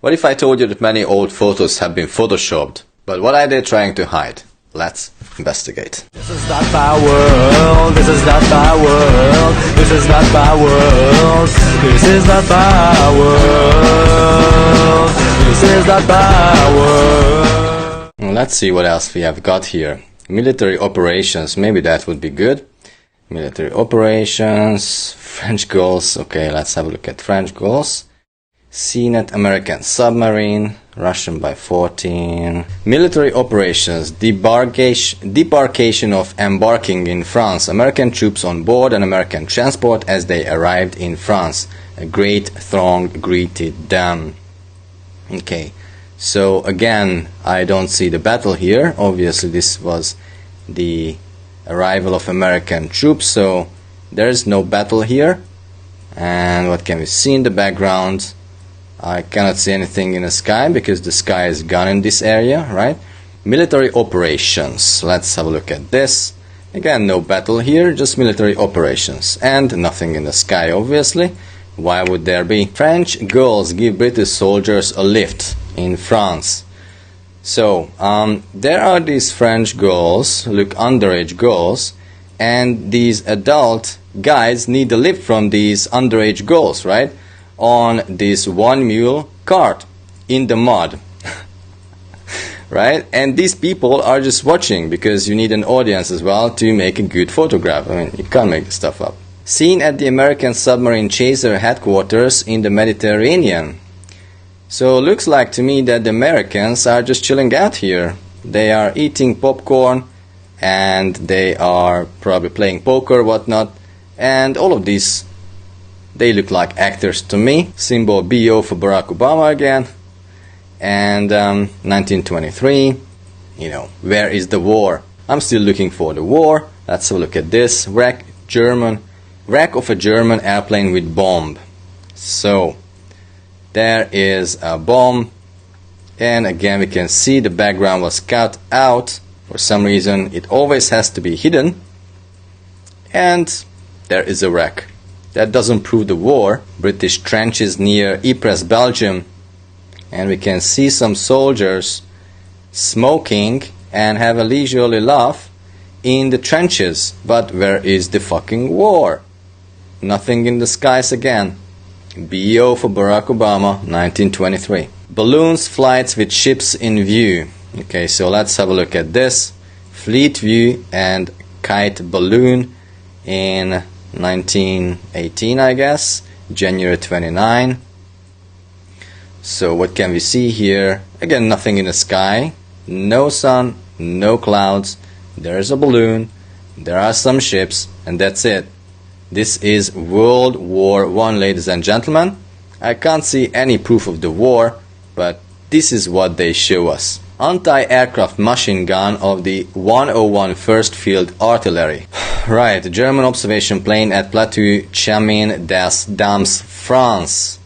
What if I told you that many old photos have been photoshopped? But what are they trying to hide? Let's investigate. This is not my world, this is not my world, this is not my world, this is not my world, this is not my world. Let's see what else we have got here. Military operations, maybe that would be good. Military operations, French goals. Okay, let's have a look at French goals. Seen at American submarine, Russian by 14. Military operations, debarkation of embarking in France. American troops on board an American transport as they arrived in France. A great throng greeted them. Okay, so again, I don't see the battle here. Obviously, this was the arrival of American troops, so there's no battle here. And what can we see in the background? I cannot see anything in the sky because the sky is gone in this area, right? Military operations. Let's have a look at this. Again, no battle here, just military operations. And nothing in the sky, obviously. Why would there be? French girls give British soldiers a lift in France. So, there are these French girls, look, underage girls, and these adult guys need a lift from these underage girls, right? On this one mule cart in the mud. Right? And these people are just watching because you need an audience as well to make a good photograph. I mean, you can't make this stuff up. Seen at the American submarine chaser headquarters in the Mediterranean. So looks like to me that the Americans are just chilling out here. They are eating popcorn and they are probably playing poker, whatnot. And all of these, they look like actors to me. Symbol BO for Barack Obama again. And 1923, you know, where is the war? I'm still looking for the war. Let's have a look at this. Wreck of a German airplane with bomb. So, there is a bomb. And again, we can see the background was cut out. For some reason, it always has to be hidden. And there is a wreck. That doesn't prove the war. British trenches near Ypres, Belgium. And we can see some soldiers smoking and have a leisurely laugh in the trenches. But where is the fucking war? Nothing in the skies again. BO for Barack Obama, 1923. Balloons flights with ships in view. Okay, so let's have a look at this. Fleet view and kite balloon in 1918, I guess, January 29. So what can we see here? Again, nothing in the sky, no sun, no clouds. There's a balloon, there are some ships, and that's it. This is World War I, ladies and gentlemen. I can't see any proof of the war, but this is what they show us. Anti-aircraft machine gun of the 101 1st Field Artillery. Right, German observation plane at Plateau Chemin des Dames, France.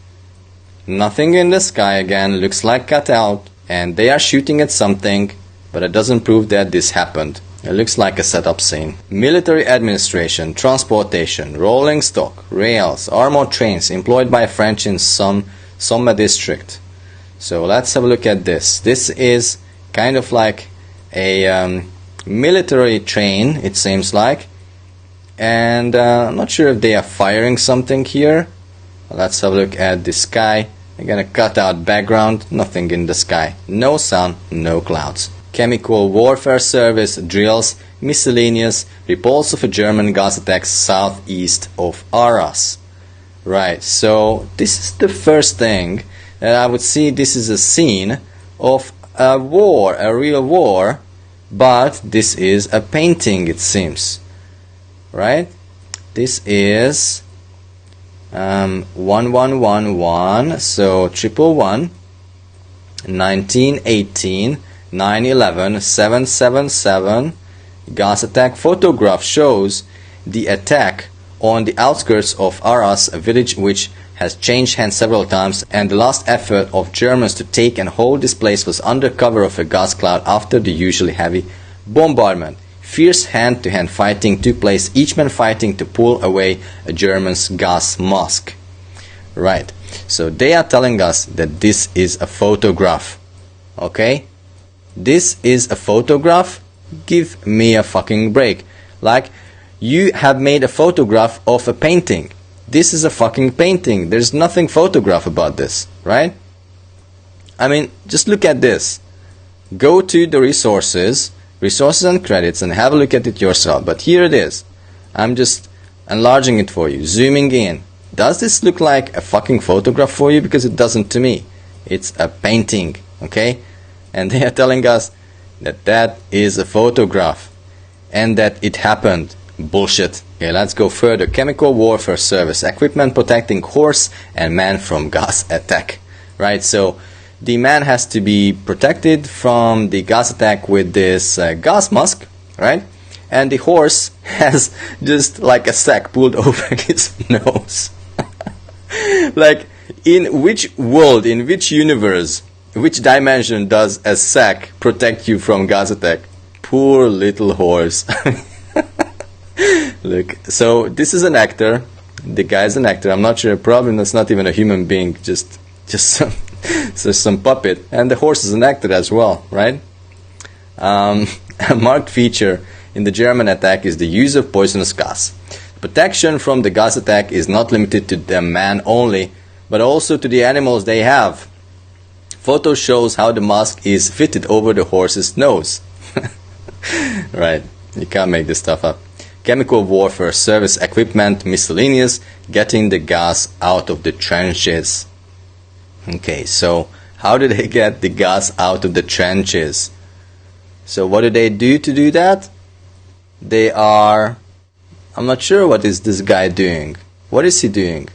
Nothing in the sky again, looks like cut out, and they are shooting at something, but it doesn't prove that this happened. It looks like a setup scene. Military administration, transportation, rolling stock, rails, armored trains employed by French in Somme district. So let's have a look at this. This is kind of like a military train, it seems like. And I'm not sure if they are firing something here. Let's have a look at the sky. Again, a cutout background, nothing in the sky. No sun, no clouds. Chemical warfare service drills miscellaneous repulse of a German gas attack southeast of Arras. Right, so this is the first thing that I would see. This is a scene of a war, a real war, but this is a painting, it seems. Right? This is 1111, so 111, 1918, 9/11, 7/77. Gas attack photograph shows the attack on the outskirts of Arras, a village which has changed hands several times, and the last effort of Germans to take and hold this place was under cover of a gas cloud after the usually heavy bombardment. Fierce hand-to-hand fighting took place, each man fighting to pull away a German's gas mask. Right. So they are telling us that this is a photograph. Okay? This is a photograph? Give me a fucking break. Like, you have made a photograph of a painting. This is a fucking painting. There's nothing photograph about this, right? I mean, just look at this. Go to the resources and credits, and have a look at it yourself. But here it is. I'm just enlarging it for you, zooming in. Does this look like a fucking photograph for you? Because it doesn't to me. It's a painting, okay? And they are telling us that that is a photograph and that it happened. Bullshit. Okay, let's go further. Chemical warfare service. Equipment protecting horse and man from gas attack. Right, so the man has to be protected from the gas attack with this gas mask, right? And the horse has just like a sack pulled over his nose. Like, in which world, in which universe, which dimension does a sack protect you from gas attack? Poor little horse. Look, so this is an actor. The guy is an actor. I'm not sure. Probably that's not even a human being. Just some puppet. And the horse is an actor as well, right? A marked feature in the German attack is the use of poisonous gas. Protection from the gas attack is not limited to the man only, but also to the animals they have. Photo shows how the mask is fitted over the horse's nose. Right, you can't make this stuff up. Chemical warfare service equipment, miscellaneous, getting the gas out of the trenches. Okay, so how do they get the gas out of the trenches? So what do they do to do that? I'm not sure what is this guy doing. What is he doing?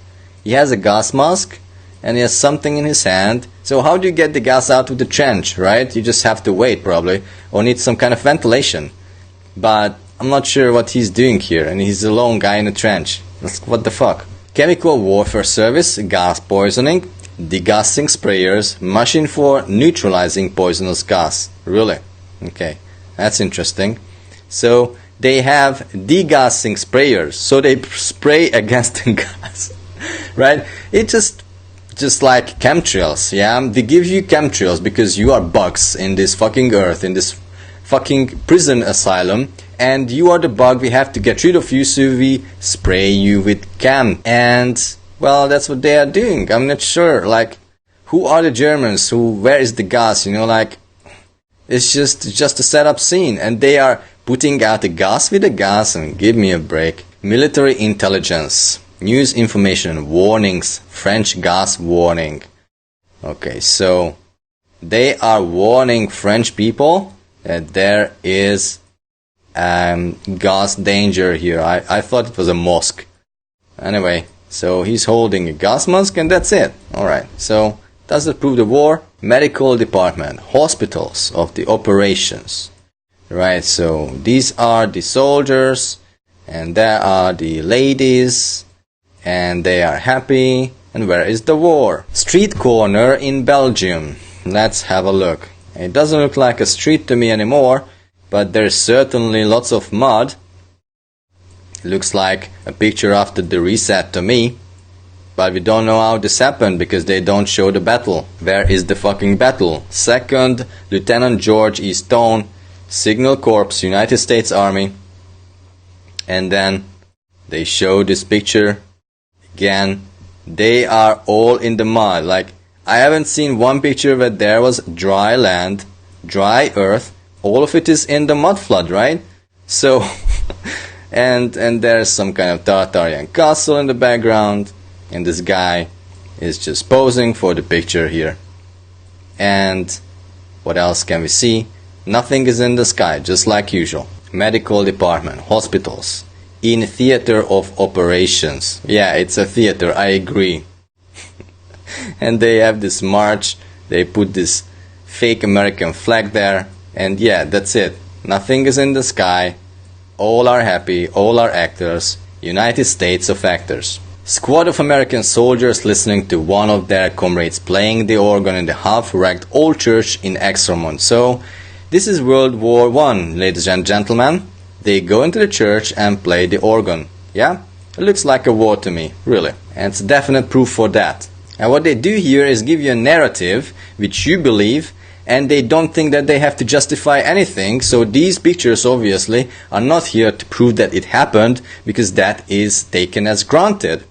He has a gas mask and he has something in his hand. So how do you get the gas out of the trench, right? You just have to wait probably, or need some kind of ventilation. But I'm not sure what he's doing here, and he's a lone guy in a trench. What the fuck? Chemical warfare service, gas poisoning, degassing sprayers, machine for neutralizing poisonous gas. Really? Okay, that's interesting. So they have degassing sprayers, so they spray against the gas, right? It just like chemtrails, yeah? They give you chemtrails because you are bugs in this fucking earth, in this fucking prison asylum, and you are the bug. We have to get rid of you, so we spray you with chem. And well, that's what they are doing. I'm not sure, like, who are the Germans? Where is the gas? You know, like, it's just a setup scene, and they are putting out the gas with the gas. And give me a break. Military intelligence, news information, warnings, French gas warning. Okay, so they are warning French people that there is gas danger here. I thought it was a mosque. Anyway, so he's holding a gas mask and that's it. Alright, so does it prove the war? Medical department, hospitals of the operations. Right, so these are the soldiers and there are the ladies and they are happy. And where is the war? Street corner in Belgium. Let's have a look. It doesn't look like a street to me anymore, but there's certainly lots of mud. It looks like a picture after the reset to me, but we don't know how this happened because they don't show the battle. Where is the fucking battle? 2nd Lieutenant George E. Stone, Signal Corps, United States Army. And then they show this picture again. They are all in the mud. Like, I haven't seen one picture where there was dry land, dry earth. All of it is in the mud flood, right? So, and there's some kind of Tartarian castle in the background, and this guy is just posing for the picture here. And what else can we see? Nothing is in the sky, just like usual. Medical department, hospitals, in theater of operations. Yeah, it's a theater, I agree. And they have this march, they put this fake American flag there, and yeah, that's it. Nothing is in the sky, all are happy, all are actors, United States of actors. Squad of American soldiers listening to one of their comrades playing the organ in the half-wrecked old church in Exermont. So, this is World War I, ladies and gentlemen. They go into the church and play the organ. Yeah? It looks like a war to me, really. And it's definite proof for that. And what they do here is give you a narrative which you believe, and they don't think that they have to justify anything. So these pictures obviously are not here to prove that it happened, because that is taken as granted.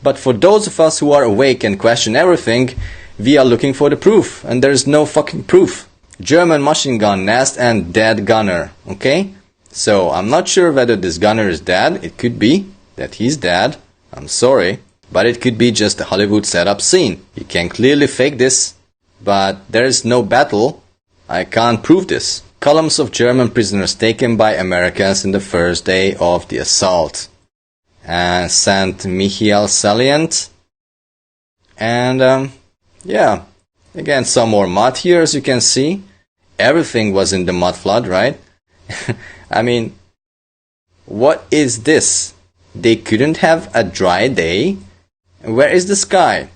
But for those of us who are awake and question everything, we are looking for the proof, and there is no fucking proof. German machine gun nest and dead gunner. Okay? So I'm not sure whether this gunner is dead. It could be that he's dead. I'm sorry. But it could be just a Hollywood setup scene. You can clearly fake this, but there is no battle. I can't prove this. Columns of German prisoners taken by Americans in the first day of the assault. And St. Michael salient. And yeah, again some more mud here, as you can see. Everything was in the mud flood, right? I mean, what is this? They couldn't have a dry day. Where is the sky?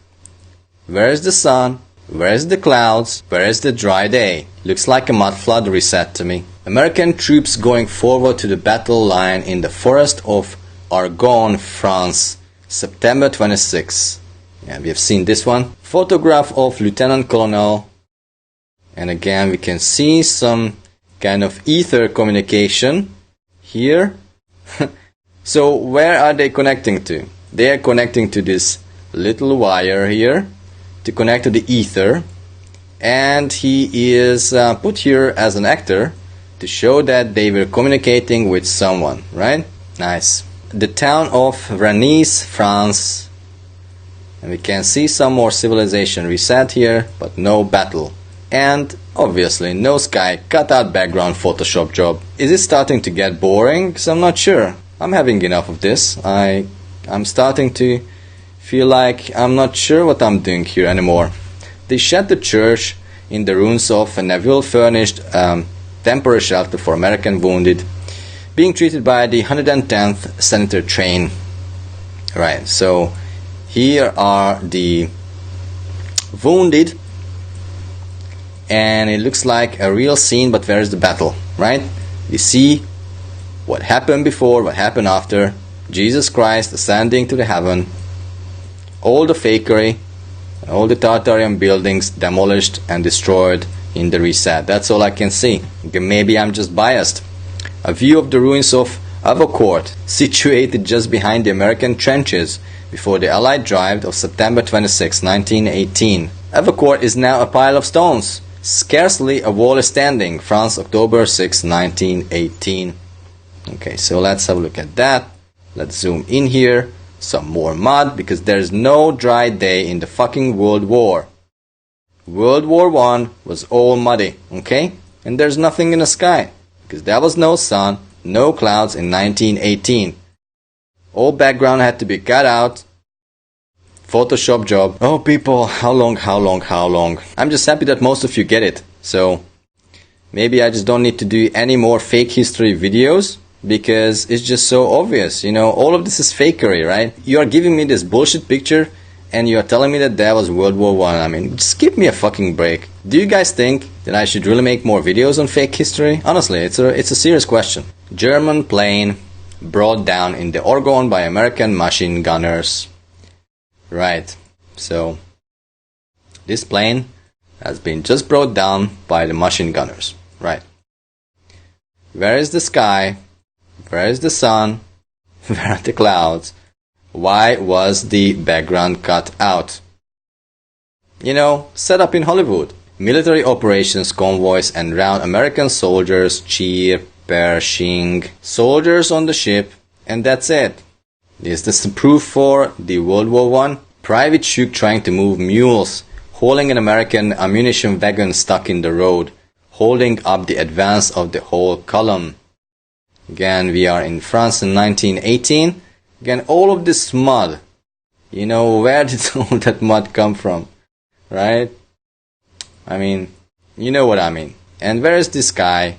Where is the sun? Where is the clouds? Where is the dry day? Looks like a mud flood reset to me. American troops going forward to the battle line in the forest of Argonne, France, September 26. Yeah, we have seen this one. Photograph of Lieutenant Colonel. And again, we can see some kind of ether communication here. So where are they connecting to? They are connecting to this little wire here to connect to the ether. And he is put here as an actor to show that they were communicating with someone, right? Nice. The town of Rennes, France. And we can see some more civilization reset here, but no battle. And obviously no sky, cut out background Photoshop job. Is it starting to get boring? Because I'm not sure. I'm having enough of this. I'm starting to feel like I'm not sure what I'm doing here anymore. They shed the church in the ruins of a Neville furnished temporary shelter for American wounded, being treated by the 110th Senator train. Right, so here are the wounded, and it looks like a real scene, but where is the battle, right? You see what happened before, what happened after. Jesus Christ ascending to the heaven, all the fakery, all the Tartarian buildings demolished and destroyed in the reset. That's all I can see. Okay, maybe I'm just biased. A view of the ruins of Avocourt, situated just behind the American trenches before the Allied drive of September 26, 1918. Avocourt is now a pile of stones. Scarcely a wall is standing. France, October 6, 1918. Okay, so let's have a look at that. Let's zoom in here. Some more mud, because there's no dry day in the fucking World War. World War I was all muddy, okay? And there's nothing in the sky, because there was no sun, no clouds in 1918. All background had to be cut out. Photoshop job. Oh people, how long? I'm just happy that most of you get it. So maybe I just don't need to do any more fake history videos, because it's just so obvious, you know, all of this is fakery, right? You are giving me this bullshit picture and you are telling me that there was World War I. I mean, just give me a fucking break. Do you guys think that I should really make more videos on fake history? Honestly, it's a serious question. German plane brought down in the Argonne by American machine gunners. Right, so this plane has been just brought down by the machine gunners, right? Where is the sky? Where is the sun? Where are the clouds? Why was the background cut out? You know, set up in Hollywood. Military operations convoys and round American soldiers cheer, pershing, soldiers on the ship, and that's it. Is this the proof for the World War I? Private Shook trying to move mules, hauling an American ammunition wagon stuck in the road, holding up the advance of the whole column. Again, we are in France in 1918. Again, all of this mud. You know, where did all that mud come from? Right? I mean, you know what I mean. And where is the sky?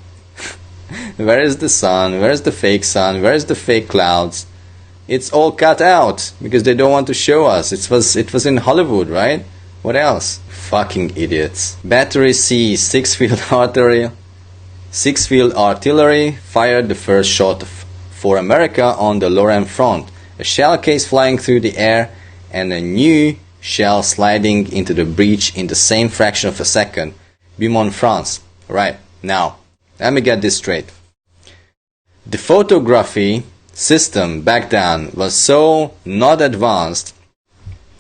Where is the sun? Where is the fake sun? Where is the fake clouds? It's all cut out because they don't want to show us. It was in Hollywood, right? What else? Fucking idiots. Battery C, six-field artillery fired the first shot for America on the Lorraine front. A shell case flying through the air and a new shell sliding into the breach in the same fraction of a second. Beaumont, France. Right, now, let me get this straight. The photography system back then was so not advanced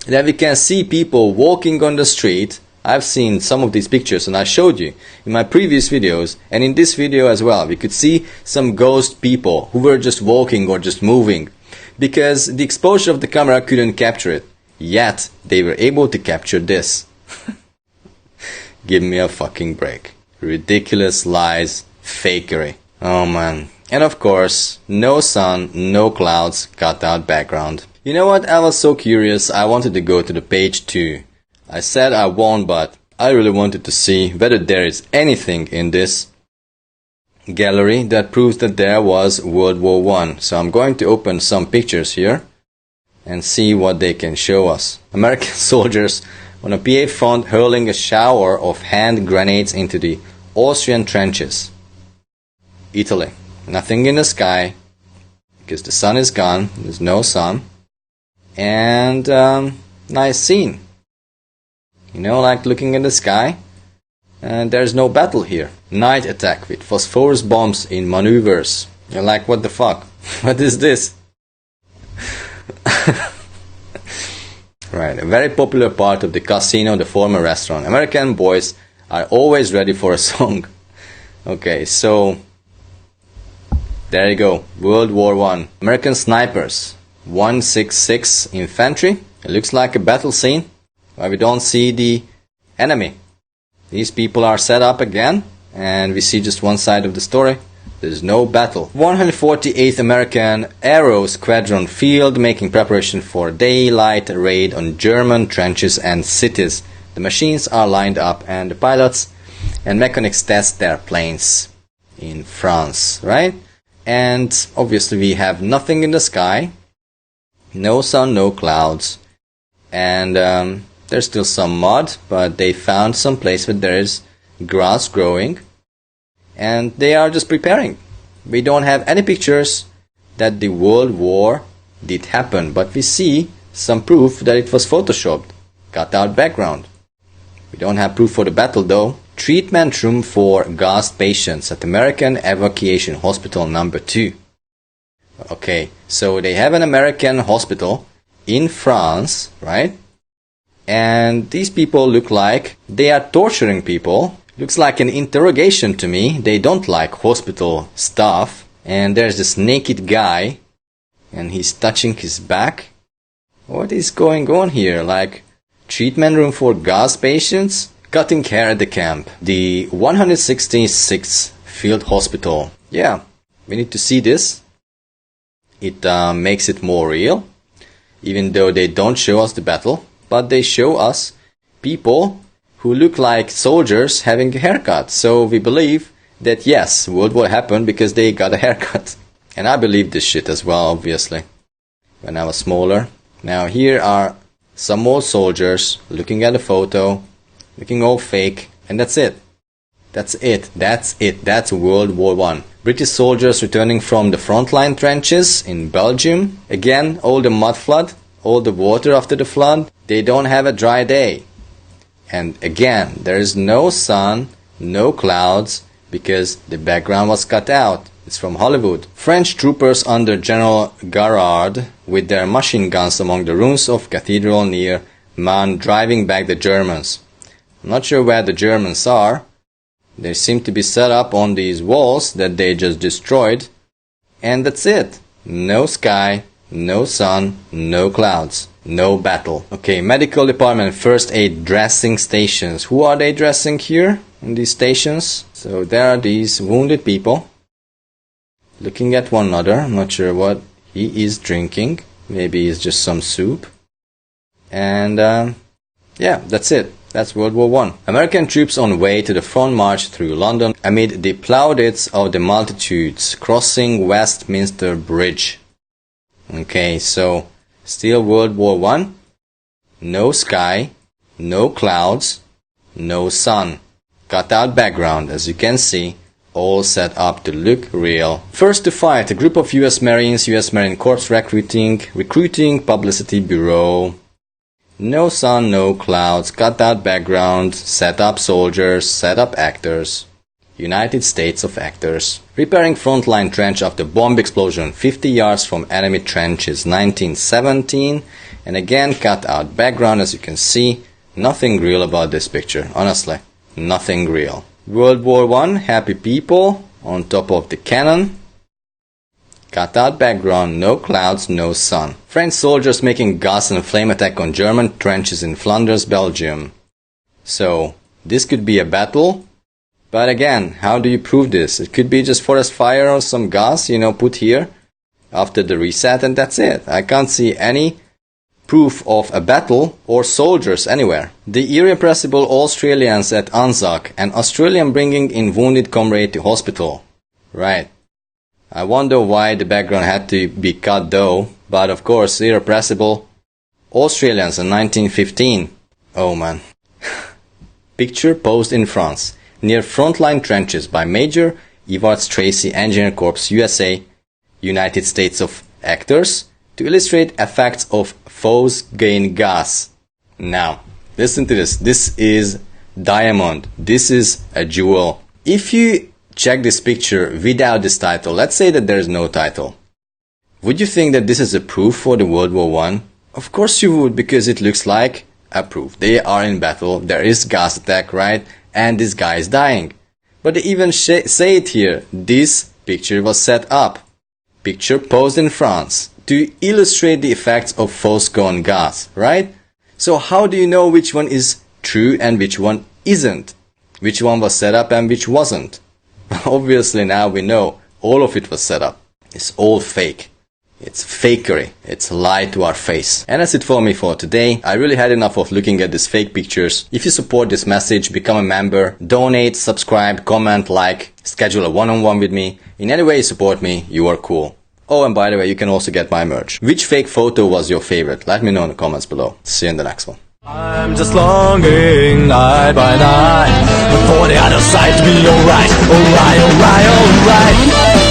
that we can see people walking on the street. I've seen some of these pictures and I showed you in my previous videos, and in this video as well. We could see some ghost people who were just walking or just moving because the exposure of the camera couldn't capture it. Yet they were able to capture this. Give me a fucking break. Ridiculous lies, fakery. Oh man. And of course, no sun, no clouds, cut out background. You know what? I was so curious, I wanted to go to the page 2. I said I won't, but I really wanted to see whether there is anything in this gallery that proves that there was World War I. So I'm going to open some pictures here and see what they can show us. American soldiers on a PA front hurling a shower of hand grenades into the Austrian trenches. Italy. Nothing in the sky because the sun is gone. There's no sun. And nice scene. You know, like looking in the sky. And there's no battle here. Night attack with phosphorus bombs in maneuvers. You're like, what the fuck? What is this? Right, a very popular part of the casino, the former restaurant. American boys are always ready for a song. Okay, so there you go. World War I. American snipers. 166 infantry. It looks like a battle scene where we don't see the enemy. These people are set up again and we see just one side of the story. There's no battle. 148th American Aero Squadron Field making preparation for daylight raid on German trenches and cities. The machines are lined up and the pilots and mechanics test their planes in France, right? And obviously we have nothing in the sky. No sun, no clouds. And there's still some mud, but they found some place where there is grass growing. And they are just preparing. We don't have any pictures that the World War did happen, but we see some proof that it was photoshopped. Cut out background. We don't have proof for the battle though. Treatment room for gassed patients at American Evacuation Hospital number 2. Okay, so they have an American hospital in France, right? And these people look like they are torturing people. Looks like an interrogation to me. They don't like hospital staff. And there's this naked guy and he's touching his back. What is going on here? Like treatment room for gas patients? Cutting hair at the camp. The 166th Field Hospital. Yeah, we need to see this. It makes it more real. Even though they don't show us the battle. But they show us people who look like soldiers having a haircut. So we believe that yes, World War happened because they got a haircut. And I believe this shit as well, obviously. When I was smaller. Now here are some more soldiers looking at a photo. Looking all fake. And that's it. That's it. That's it. That's World War I. British soldiers returning from the frontline trenches in Belgium. Again, all the mud flood. All the water after the flood. They don't have a dry day. And again, there is no sun, no clouds, because the background was cut out. It's from Hollywood. French troopers under General Garrard with their machine guns among the ruins of cathedral near Man driving back the Germans. I'm not sure where the Germans are. They seem to be set up on these walls that they just destroyed. And that's it. No sky, no sun, no clouds. No battle. Okay, medical department, first aid dressing stations. Who are they dressing here in these stations? So there are these wounded people looking at one another. I'm not sure what he is drinking. Maybe it's just some soup. And yeah, that's it. That's World War I. American troops on way to the front march through London amid the plaudits of the multitudes crossing Westminster Bridge. Okay, so still World War I. No sky, no clouds, no sun. Cut out background, as you can see, all set up to look real. First to fight, a group of US Marines, US Marine Corps Recruiting Publicity Bureau. No sun, no clouds, cut out background, set up soldiers, set up actors. United States of actors. Repairing frontline trench after bomb explosion 50 yards from enemy trenches 1917. And again cut out background, as you can see. Nothing real about this picture, honestly. Nothing real. World War I, happy people on top of the cannon. Cut out background, no clouds, no sun. French soldiers making gas and flame attack on German trenches in Flanders, Belgium. So, this could be a battle. But again, how do you prove this? It could be just forest fire or some gas, put here after the reset, and that's it. I can't see any proof of a battle or soldiers anywhere. The irrepressible Australians at Anzac, an Australian bringing in wounded comrade to hospital. Right. I wonder why the background had to be cut though, but of course, irrepressible Australians in 1915. Oh man. Picture posed in France, near frontline trenches by Major Evarts Tracy, Engineer Corps, USA, United States of actors, to illustrate effects of foes gain gas. Now, listen to this. This is diamond. This is a jewel. If you check this picture without this title, let's say that there is no title, would you think that this is a proof for the World War I? Of course you would, because it looks like a proof. They are in battle, there is gas attack, right? And this guy is dying. But they even say it here. This picture was set up. Picture posed in France to illustrate the effects of foes gone gas, right? So how do you know which one is true and which one isn't? Which one was set up and which wasn't? Obviously now we know all of it was set up. It's all fake. It's fakery. It's a lie to our face. And that's it for me for today. I really had enough of looking at these fake pictures. If you support this message, become a member, donate, subscribe, comment, like, schedule a one-on-one with me. In any way you support me, you are cool. Oh, and by the way, you can also get my merch. Which fake photo was your favorite? Let me know in the comments below. See you in the next one. I'm just longing night by night for the other side to be alright, alright, alright, alright.